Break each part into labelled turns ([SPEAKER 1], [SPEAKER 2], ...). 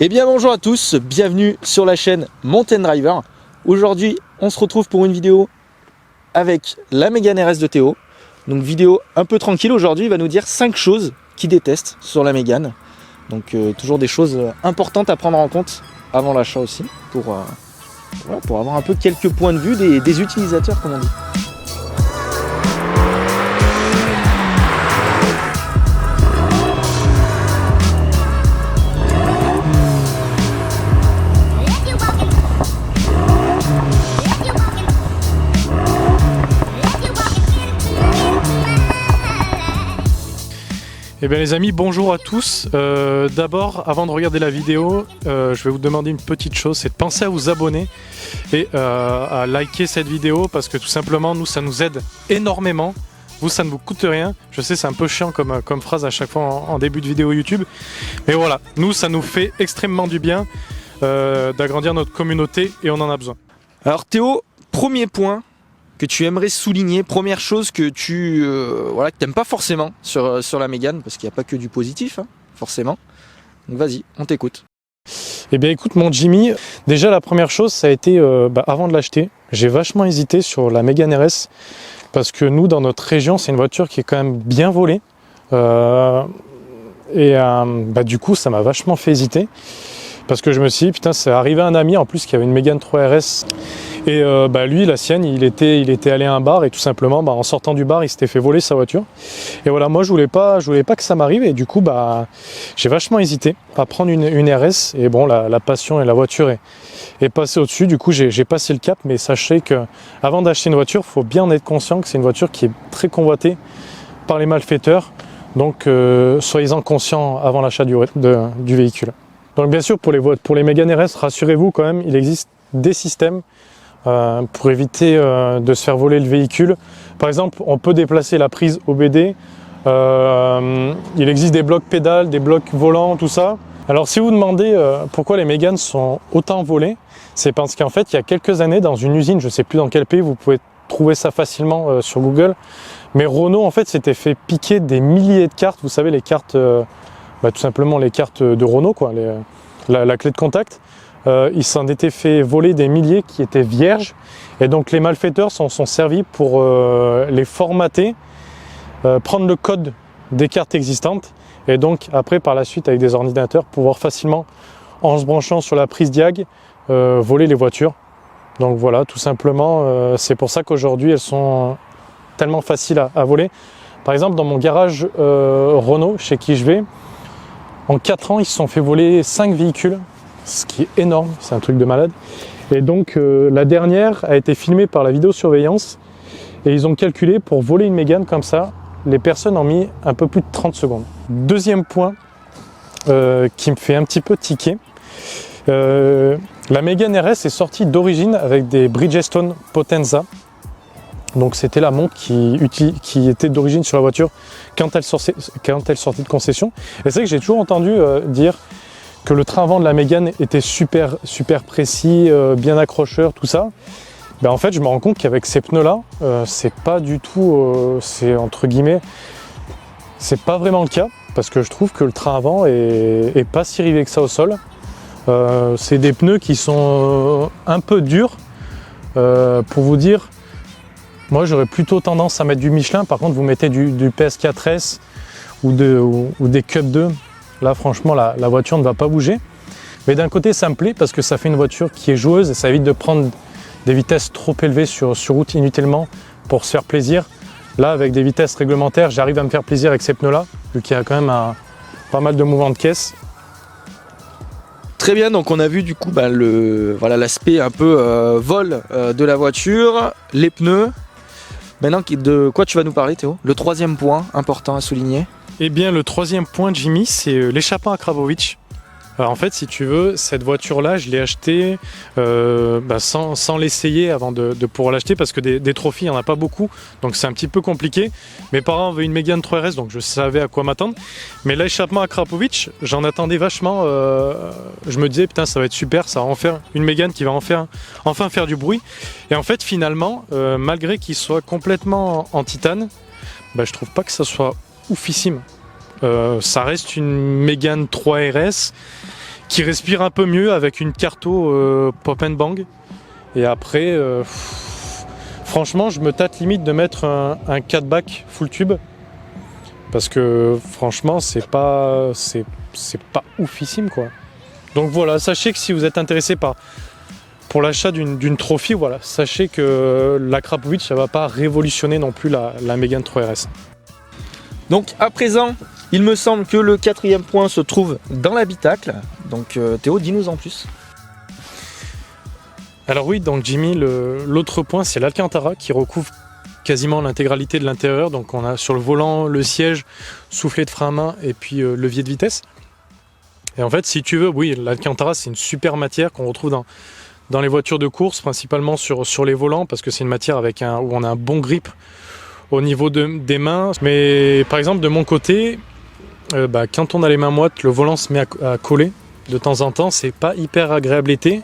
[SPEAKER 1] Eh bien bonjour à tous, bienvenue sur la chaîne Mountain Driver. Aujourd'hui on se retrouve pour une vidéo avec la Mégane RS de Théo. Donc vidéo un peu tranquille aujourd'hui, il va nous dire 5 choses qu'il déteste sur la Mégane. Donc toujours des choses importantes à prendre en compte avant l'achat aussi, pour avoir un peu quelques points de vue des utilisateurs comme on dit.
[SPEAKER 2] Eh bien les amis, bonjour à tous. D'abord, avant de regarder la vidéo, je vais vous demander une petite chose, c'est de penser à vous abonner et à liker cette vidéo parce que tout simplement, nous, ça nous aide énormément. Vous, ça ne vous coûte rien. Je sais, c'est un peu chiant comme phrase à chaque fois en début de vidéo YouTube. Mais voilà, nous, ça nous fait extrêmement du bien d'agrandir notre communauté et on en a besoin.
[SPEAKER 1] Alors Théo, premier point que tu aimerais souligner, première chose que tu n'aimes pas forcément sur la Mégane, parce qu'il n'y a pas que du positif, hein, forcément. Donc vas-y, on t'écoute.
[SPEAKER 2] Eh bien écoute mon Jimmy, déjà la première chose ça a été, avant de l'acheter, j'ai vachement hésité sur la Mégane RS, parce que nous dans notre région c'est une voiture qui est quand même bien volée, du coup ça m'a vachement fait hésiter, parce que je me suis dit putain c'est arrivé à un ami en plus qui avait une Mégane 3 RS, et lui, la sienne, il était allé à un bar et tout simplement, en sortant du bar, il s'était fait voler sa voiture. Et voilà, moi, je voulais pas que ça m'arrive et du coup, j'ai vachement hésité à prendre une RS. Et bon, la passion et la voiture est passée au-dessus. Du coup, j'ai passé le cap, mais sachez que avant d'acheter une voiture, il faut bien en être conscient que c'est une voiture qui est très convoitée par les malfaiteurs. Donc, soyez-en conscients avant l'achat du véhicule. Donc, bien sûr, pour les Mégane RS, rassurez-vous quand même, il existe des systèmes pour éviter de se faire voler le véhicule. Par exemple, on peut déplacer la prise OBD, il existe des blocs pédales, des blocs volants, tout ça. Alors si vous demandez pourquoi les Méganes sont autant volées, c'est parce qu'en fait il y a quelques années dans une usine, je ne sais plus dans quel pays, vous pouvez trouver ça facilement sur Google, mais Renault en fait s'était fait piquer des milliers de cartes, vous savez les cartes, tout simplement les cartes de Renault, quoi, la clé de contact. Ils s'en étaient fait voler des milliers qui étaient vierges et donc les malfaiteurs s'en sont servis pour les formater, prendre le code des cartes existantes et donc après par la suite avec des ordinateurs pouvoir facilement en se branchant sur la prise diag voler les voitures. Donc voilà, tout simplement c'est pour ça qu'aujourd'hui elles sont tellement faciles à voler. Par exemple dans mon garage Renault chez qui je vais, en 4 ans ils se sont fait voler 5 véhicules, ce qui est énorme, c'est un truc de malade. Et donc la dernière a été filmée par la vidéosurveillance et ils ont calculé pour voler une Mégane comme ça, les personnes ont mis un peu plus de 30 secondes. Deuxième point qui me fait un petit peu tiquer, la Mégane RS est sortie d'origine avec des Bridgestone Potenza. Donc c'était la montre qui était d'origine sur la voiture quand elle sortait de concession. Et c'est vrai que j'ai toujours entendu dire que le train avant de la Mégane était super précis, bien accrocheur, tout ça. En fait, je me rends compte qu'avec ces pneus-là, c'est pas du tout, c'est entre guillemets, c'est pas vraiment le cas, parce que je trouve que le train avant est pas si rivé que ça au sol. C'est des pneus qui sont un peu durs, pour vous dire. Moi, j'aurais plutôt tendance à mettre du Michelin. Par contre, vous mettez du PS4S ou des Cup 2. Là, franchement, la voiture ne va pas bouger. Mais d'un côté, ça me plaît parce que ça fait une voiture qui est joueuse et ça évite de prendre des vitesses trop élevées sur route inutilement pour se faire plaisir. Là, avec des vitesses réglementaires, j'arrive à me faire plaisir avec ces pneus-là, vu qu'il y a quand même pas mal de mouvements de caisse.
[SPEAKER 1] Très bien, donc on a vu du coup l'aspect un peu vol de la voiture, les pneus. Maintenant, de quoi tu vas nous parler Théo? Le troisième point important à souligner.
[SPEAKER 2] Eh bien, le troisième point, Jimmy, c'est l'échappement Akrapovic. Alors, en fait, si tu veux, cette voiture-là, je l'ai achetée sans l'essayer avant de pouvoir l'acheter parce que des trophies, il n'y en a pas beaucoup, donc c'est un petit peu compliqué. Mes parents avaient une Mégane 3 RS, donc je savais à quoi m'attendre. Mais l'échappement Akrapovic, j'en attendais vachement. Je me disais, putain, ça va être super, ça va en faire une Mégane qui va enfin faire du bruit. Et en fait, finalement, malgré qu'il soit complètement en titane, je trouve pas que ça soit oufissime. Ça reste une Mégane 3 RS qui respire un peu mieux avec une Carto Pop and Bang. Et après, franchement, je me tâte limite de mettre un 4-back full tube. Parce que franchement, c'est pas oufissime, quoi. Donc voilà, sachez que si vous êtes intéressé pour l'achat d'une trophy, voilà, sachez que la Krapovic, ça va pas révolutionner non plus la Mégane 3RS.
[SPEAKER 1] Donc à présent, il me semble que le 4e point se trouve dans l'habitacle. Donc Théo, dis-nous en plus.
[SPEAKER 2] Alors oui, donc Jimmy, l'autre point, c'est l'Alcantara qui recouvre quasiment l'intégralité de l'intérieur. Donc on a sur le volant, le siège, soufflet de frein à main et puis levier de vitesse. Et en fait, si tu veux, oui, l'Alcantara, c'est une super matière qu'on retrouve dans les voitures de course, principalement sur les volants, parce que c'est une matière où on a un bon grip au niveau des mains. Mais par exemple, de mon côté, quand on a les mains moites, le volant se met à coller de temps en temps. C'est pas hyper agréable l'été.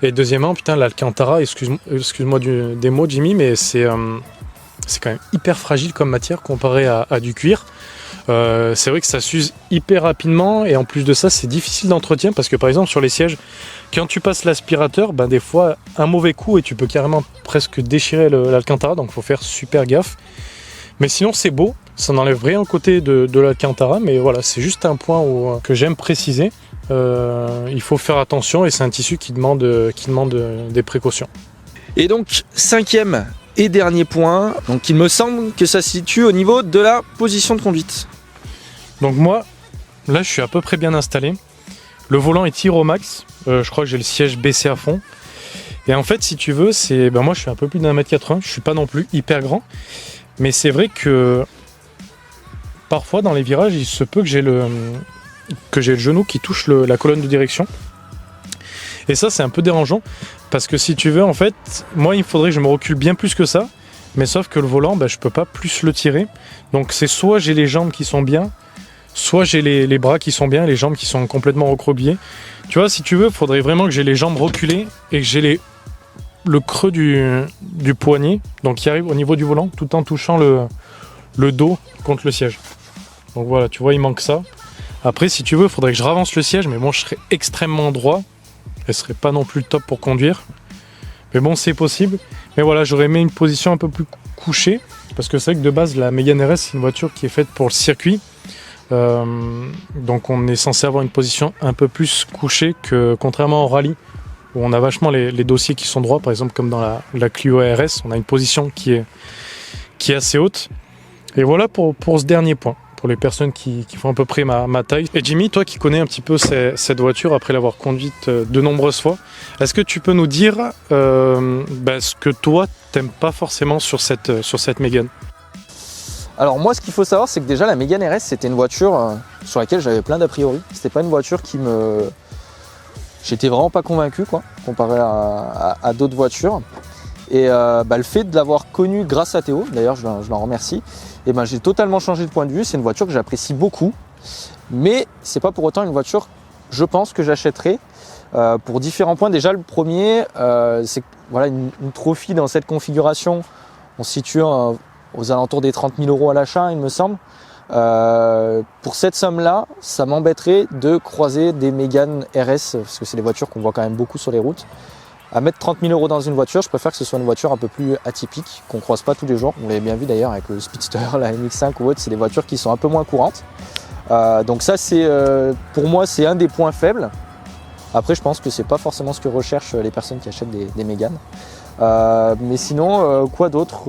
[SPEAKER 2] Et deuxièmement, putain, l'Alcantara, excuse-moi des mots, Jimmy, mais c'est quand même hyper fragile comme matière comparé à du cuir. C'est vrai que ça s'use hyper rapidement et en plus de ça, c'est difficile d'entretien parce que par exemple sur les sièges, quand tu passes l'aspirateur, des fois un mauvais coup et tu peux carrément presque déchirer l'Alcantara, donc il faut faire super gaffe. Mais sinon c'est beau, ça n'enlève rien au côté de l'Alcantara, mais voilà, c'est juste un point que j'aime préciser. Il faut faire attention et c'est un tissu qui demande des précautions.
[SPEAKER 1] Et donc 5e et dernier point, donc il me semble que ça se situe au niveau de la position de conduite.
[SPEAKER 2] Donc moi, là je suis à peu près bien installé. Le volant est tiré au max, je crois que j'ai le siège baissé à fond. Et en fait si tu veux, moi je suis un peu plus d'1m80, je suis pas non plus hyper grand. Mais c'est vrai que parfois dans les virages, il se peut que j'ai le genou qui touche la colonne de direction. Et ça c'est un peu dérangeant parce que si tu veux en fait, moi il faudrait que je me recule bien plus que ça, mais sauf que le volant je peux pas plus le tirer. Donc c'est soit j'ai les jambes qui sont bien, soit j'ai les bras qui sont bien, les jambes qui sont complètement recroquevillées. Tu vois, si tu veux, il faudrait vraiment que j'ai les jambes reculées et que j'ai le creux du poignet, donc qui arrive au niveau du volant tout en touchant le dos contre le siège. Donc voilà, tu vois, il manque ça. Après, si tu veux, il faudrait que je ravance le siège, mais bon, je serais extrêmement droit. Elle serait pas non plus top pour conduire. Mais bon, c'est possible. Mais voilà, j'aurais aimé une position un peu plus couchée. Parce que c'est vrai que de base, la Mégane RS, c'est une voiture qui est faite pour le circuit. Donc on est censé avoir une position un peu plus couchée que contrairement au rallye, où on a vachement les dossiers qui sont droits. Par exemple, comme dans la Clio RS, on a une position qui est assez haute. Et voilà pour ce dernier point. Pour les personnes qui font à peu près ma taille. Et Jimmy, toi qui connais un petit peu cette voiture après l'avoir conduite de nombreuses fois, est-ce que tu peux nous dire ce que toi t'aimes pas forcément sur cette Mégane?
[SPEAKER 1] Alors moi, ce qu'il faut savoir, c'est que déjà la Mégane RS, c'était une voiture sur laquelle j'avais plein d'a priori. C'était pas une voiture j'étais vraiment pas convaincu, quoi, comparé à d'autres voitures. Et le fait de l'avoir connue grâce à Théo, d'ailleurs je l'en remercie, et j'ai totalement changé de point de vue. C'est une voiture que j'apprécie beaucoup, mais c'est pas pour autant une voiture, je pense, que j'achèterai pour différents points. Déjà, le premier, c'est que voilà, une trophy dans cette configuration, on se situe aux alentours des 30 000 € à l'achat, il me semble. Pour cette somme-là, ça m'embêterait de croiser des Mégane RS, parce que c'est des voitures qu'on voit quand même beaucoup sur les routes. À mettre 30 000 € dans une voiture, je préfère que ce soit une voiture un peu plus atypique, qu'on ne croise pas tous les jours. On l'avait bien vu d'ailleurs avec le Speedster, la MX5 ou autre, c'est des voitures qui sont un peu moins courantes. Donc ça, pour moi, c'est un des points faibles. Après, je pense que c'est pas forcément ce que recherchent les personnes qui achètent des Mégane. Mais sinon, quoi d'autre?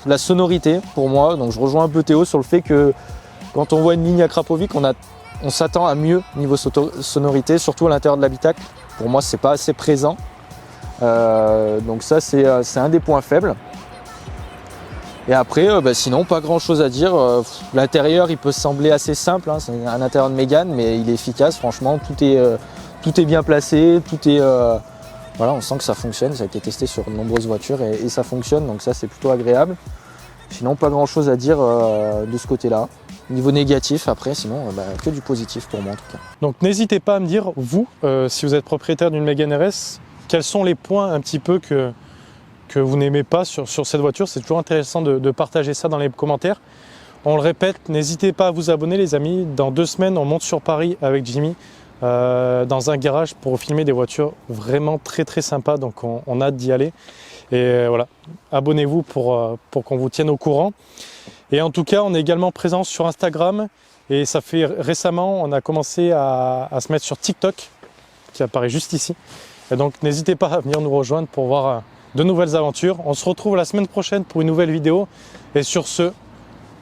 [SPEAKER 1] La sonorité, pour moi. Donc je rejoins un peu Théo sur le fait que quand on voit une ligne à Krapovic, on s'attend à mieux niveau sonorité, surtout à l'intérieur de l'habitacle. Pour moi, c'est pas assez présent. Donc ça c'est un des points faibles. Et après sinon pas grand chose à dire. L'intérieur il peut sembler assez simple, hein. C'est un intérieur de Mégane, mais il est efficace, franchement, tout est bien placé, voilà, on sent que ça fonctionne, ça a été testé sur de nombreuses voitures et ça fonctionne, donc ça c'est plutôt agréable. Sinon pas grand chose à dire de ce côté là. Niveau négatif après, sinon que du positif pour moi en tout cas.
[SPEAKER 2] Donc n'hésitez pas à me dire, vous, si vous êtes propriétaire d'une Mégane RS, quels sont les points un petit peu que vous n'aimez pas sur cette voiture. C'est toujours intéressant de partager ça dans les commentaires. On le répète, n'hésitez pas à vous abonner les amis. Dans 2 semaines, on monte sur Paris avec Jimmy dans un garage pour filmer des voitures vraiment très très sympas, donc on a hâte d'y aller. Et voilà, abonnez-vous pour qu'on vous tienne au courant. Et en tout cas, on est également présent sur Instagram, et ça fait récemment, on a commencé à se mettre sur TikTok, qui apparaît juste ici. Et donc n'hésitez pas à venir nous rejoindre pour voir de nouvelles aventures. On se retrouve la semaine prochaine pour une nouvelle vidéo, et sur ce,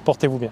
[SPEAKER 2] portez-vous bien.